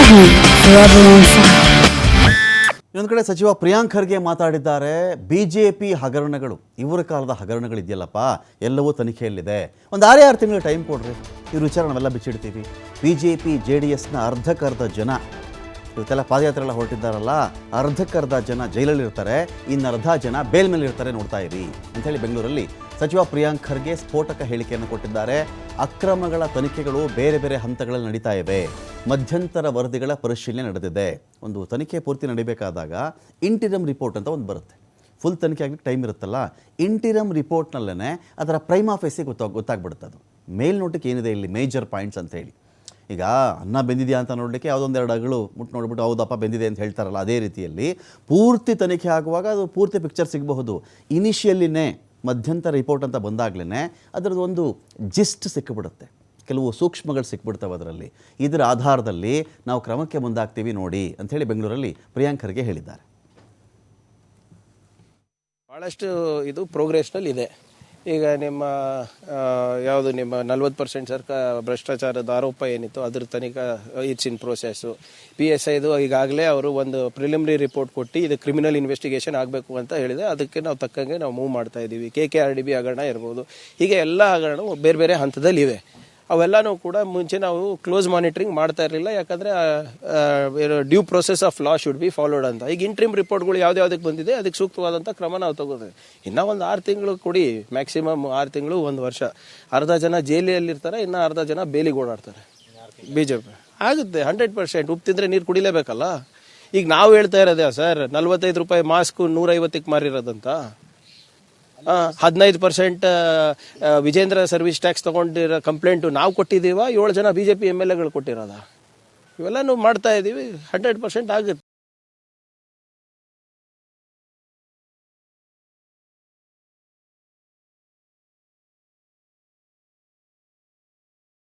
heat, forever on fire. ಇನ್ನೊಂದು ಕಡೆ ಸಚಿವ ಪ್ರಿಯಾಂಕ್ ಖರ್ಗೆ ಮಾತಾಡಿದ್ದಾರೆ. ಬಿಜೆಪಿ ಹಗರಣಗಳು, ಇವರ ಕಾಲದ ಹಗರಣಗಳಿದೆಯಲ್ಲಪ್ಪ, ಎಲ್ಲವೂ ತನಿಖೆಯಲ್ಲಿದೆ. ಒಂದು 6 ತಿಂಗಳು ಟೈಮ್ ಕೊಡ್ರಿ, ಇವ್ರ ವಿಚಾರ ನಾವೆಲ್ಲ ಬಿಚ್ಚಿಡ್ತೀವಿ. ಬಿಜೆಪಿ JDSನ ಅರ್ಧಕ್ಕರ್ಧ ಜನ ಇವತ್ತೆಲ್ಲ ಪಾದಯಾತ್ರೆ ಎಲ್ಲ ಹೊರಟಿದ್ದಾರಲ್ಲ, ಅರ್ಧಕ್ಕರ್ಧ ಜನ ಜೈಲಲ್ಲಿರ್ತಾರೆ, ಇನ್ನರ್ಧ ಜನ ಬೇಲ್ ಮೇಲೆ ಇರ್ತಾರೆ, ನೋಡ್ತಾ ಇರಿ ಅಂಥೇಳಿ ಬೆಂಗಳೂರಲ್ಲಿ ಸಚಿವ ಪ್ರಿಯಾಂಕ್ ಖರ್ಗೆ ಸ್ಫೋಟಕ ಹೇಳಿಕೆಯನ್ನು ಕೊಟ್ಟಿದ್ದಾರೆ. ಅಕ್ರಮಗಳ ತನಿಖೆಗಳು ಬೇರೆ ಬೇರೆ ಹಂತಗಳಲ್ಲಿ ನಡೀತಾ ಇವೆ. ಮಧ್ಯಂತರ ವರದಿಗಳ ಪರಿಶೀಲನೆ ನಡೆದಿದೆ. ಒಂದು ತನಿಖೆ ಪೂರ್ತಿ ನಡಿಬೇಕಾದಾಗ ಇಂಟಿರಮ್ ರಿಪೋರ್ಟ್ ಅಂತ ಒಂದು ಬರುತ್ತೆ. ಫುಲ್ ತನಿಖೆ ಆಗಲಿಕ್ಕೆ ಟೈಮ್ ಇರುತ್ತಲ್ಲ, ಇಂಟಿರಮ್ ರಿಪೋರ್ಟ್ನಲ್ಲೇ ಅದರ ಪ್ರೈಮಾ ಫೇಸಿಗೆ ಗೊತ್ತಾಗ್ಬಿಡುತ್ತೆ. ಅದು ಮೇಲ್ನೋಟಕ್ಕೆ ಏನಿದೆ ಇಲ್ಲಿ ಮೇಜರ್ ಪಾಯಿಂಟ್ಸ್ ಅಂತ ಹೇಳಿ. ಈಗ ಅನ್ನ ಬೆಂದಿದೆಯಾ ಅಂತ ನೋಡಲಿಕ್ಕೆ ಯಾವುದೊಂದೆರಡು ಅಗಳು ಮುಟ್ಟು ನೋಡ್ಬಿಟ್ಟು ಹೌದಪ್ಪ ಬೆಂದಿದೆ ಅಂತ ಹೇಳ್ತಾರಲ್ಲ, ಅದೇ ರೀತಿಯಲ್ಲಿ ಪೂರ್ತಿ ತನಿಖೆ ಆಗುವಾಗ ಅದು ಪೂರ್ತಿ ಪಿಕ್ಚರ್ ಸಿಗಬಹುದು. ಇನಿಷಿಯಲ್ಲಿನೇ ಮಧ್ಯಂತರ ರಿಪೋರ್ಟ್ ಅಂತ ಬಂದಾಗಲೇ ಅದರದ್ದು ಒಂದು ಜಿಸ್ಟ್ ಸಿಕ್ಕಿಬಿಡುತ್ತೆ, ಕೆಲವು ಸೂಕ್ಷ್ಮಗಳು ಸಿಕ್ಬಿಡ್ತವೆ ಅದರಲ್ಲಿ. ಇದರ ಆಧಾರದಲ್ಲಿ ನಾವು ಕ್ರಮಕ್ಕೆ ಮುಂದಾಗ್ತೀವಿ ನೋಡಿ ಅಂಥೇಳಿ ಬೆಂಗಳೂರಲ್ಲಿ ಪ್ರಿಯಾಂಕ್ ಖರ್ಗೆ ಹೇಳಿದ್ದಾರೆ. ಭಾಳಷ್ಟು ಇದು ಪ್ರೋಗ್ರೆಸ್ನಲ್ಲಿ ಇದೆ. ಈಗ ನಿಮ್ಮ ಯಾವುದು ನಿಮ್ಮ 40% ಭ್ರಷ್ಟಾಚಾರದ ಆರೋಪ ಏನಿತ್ತು ಅದ್ರ ತನಿಖಾ ಇಟ್ಸ್ ಇನ್ ಪ್ರೋಸೆಸ್ಸು. PSIದು ಈಗಾಗಲೇ ಅವರು ಒಂದು ಪ್ರಿಲಿಮಿನರಿ ರಿಪೋರ್ಟ್ ಕೊಟ್ಟು ಇದು ಕ್ರಿಮಿನಲ್ ಇನ್ವೆಸ್ಟಿಗೇಷನ್ ಆಗಬೇಕು ಅಂತ ಹೇಳಿದೆ. ಅದಕ್ಕೆ ನಾವು ತಕ್ಕಂಗೆ ನಾವು ಮೂವ್ ಮಾಡ್ತಾ ಇದ್ದೀವಿ. KKRDB ಹಗರಣ ಇರ್ಬೋದು, ಹೀಗೆ ಎಲ್ಲ ಹಗರಣವು ಬೇರೆ ಬೇರೆ ಹಂತದಲ್ಲಿ ಇವೆ. ಅವೆಲ್ಲನೂ ಕೂಡ ಮುಂಚೆ ನಾವು ಕ್ಲೋಸ್ ಮಾನಿಟರಿಂಗ್ ಮಾಡ್ತಾ ಇರಲಿಲ್ಲ, ಯಾಕಂದರೆ due process of law should be followed ಅಂತ. ಈಗ ಇಂಟ್ರಿಮ್ ರಿಪೋರ್ಟ್ಗಳು ಯಾವುದ್ಯಾವುದಕ್ಕೆ ಬಂದಿದೆ ಅದಕ್ಕೆ ಸೂಕ್ತವಾದಂಥ ಕ್ರಮ ನಾವು ತಗೋತೀವಿ. ಇನ್ನೂ ಒಂದು 6 ತಿಂಗಳು ಕೊಡಿ, ಮ್ಯಾಕ್ಸಿಮಮ್ 6 ತಿಂಗಳು 1 ವರ್ಷ. ಅರ್ಧ ಜನ ಜೈಲಿಯಲ್ಲಿರ್ತಾರೆ, ಇನ್ನೂ ಅರ್ಧ ಜನ ಬೇಲಿಗೆ ಓಡಾಡ್ತಾರೆ. BJP ಆಗುತ್ತೆ 100%. ಉಪ್ಪು ತಿಂದರೆ ನೀರು ಕುಡಿಲೇಬೇಕಲ್ಲ. ಈಗ ನಾವು ಹೇಳ್ತಾ ಇರೋದೇ ಸರ್, 45 ರೂಪಾಯಿ ಮಾಸ್ಕು 150ಕ್ಕೆ ಮಾರಿರೋದಂತ. 15% ವಿಜೇಂದ್ರ ಸರ್ವಿಸ್ ಟ್ಯಾಕ್ಸ್ ತಗೊಂಡಿರೋ ಕಂಪ್ಲೇಂಟು ನಾವು ಕೊಟ್ಟಿದ್ದೀವ, 7 ಜನ BJP MLAಗಳು ಕೊಟ್ಟಿರೋದ. ಇವೆಲ್ಲ ನಾವು ಮಾಡ್ತಾ ಇದ್ದೀವಿ. 100% ಆಗುತ್ತೆ.